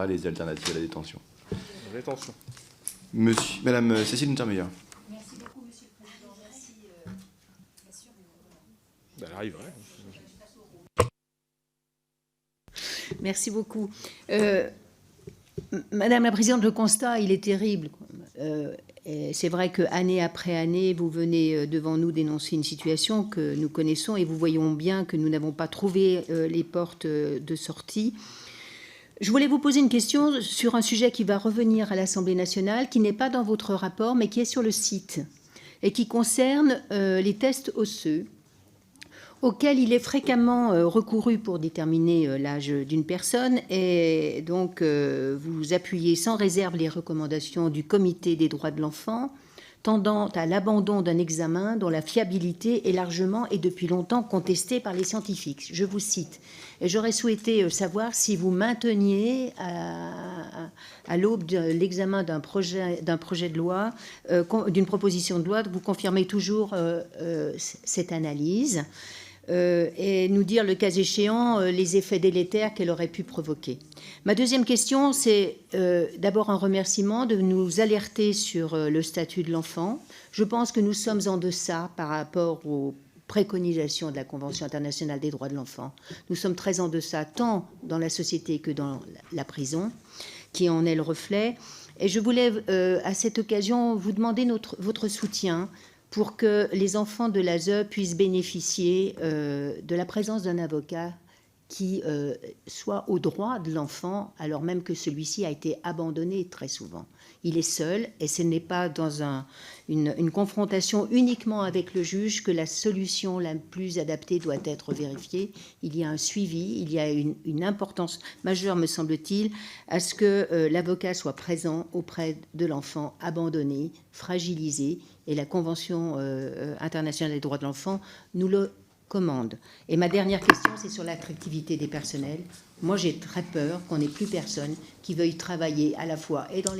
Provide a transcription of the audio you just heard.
les alternatives à la détention. Rétention. Madame Cécile Untermeyer. Merci beaucoup, Monsieur le Président. Merci. Bien sûr. Elle arriverait. Merci beaucoup. Madame la Présidente, le constat, il est terrible. C'est vrai qu'année après année, vous venez devant nous dénoncer une situation que nous connaissons et vous voyons bien que nous n'avons pas trouvé les portes de sortie. Je voulais vous poser une question sur un sujet qui va revenir à l'Assemblée nationale, qui n'est pas dans votre rapport, mais qui est sur le site, et qui concerne les tests osseux, auxquels il est fréquemment recouru pour déterminer l'âge d'une personne. Et donc, vous appuyez sans réserve les recommandations du Comité des droits de l'enfant, tendant à l'abandon d'un examen dont la fiabilité est largement et depuis longtemps contestée par les scientifiques. Je vous cite. Et j'aurais souhaité savoir si vous mainteniez à l'aube de l'examen d'un projet de loi, d'une proposition de loi, vous confirmez toujours cette analyse et nous dire, le cas échéant, les effets délétères qu'elle aurait pu provoquer. Ma deuxième question, c'est d'abord un remerciement de nous alerter sur le statut de l'enfant. Je pense que nous sommes en deçà par rapport aux préconisations de la Convention internationale des droits de l'enfant. Nous sommes très en deçà, tant dans la société que dans la prison, qui en est le reflet. Et je voulais, à cette occasion, vous demander votre soutien pour que les enfants de l'ASE puissent bénéficier de la présence d'un avocat qui soit au droit de l'enfant, alors même que celui-ci a été abandonné très souvent. Il est seul, et ce n'est pas dans une confrontation uniquement avec le juge que la solution la plus adaptée doit être vérifiée. Il y a un suivi, il y a une importance majeure, me semble-t-il, à ce que l'avocat soit présent auprès de l'enfant abandonné, fragilisé, et la Convention internationale des droits de l'enfant nous le commande. Et ma dernière question, c'est sur l'attractivité des personnels. Moi, j'ai très peur qu'on n'ait plus personne qui veuille travailler à la fois et dans les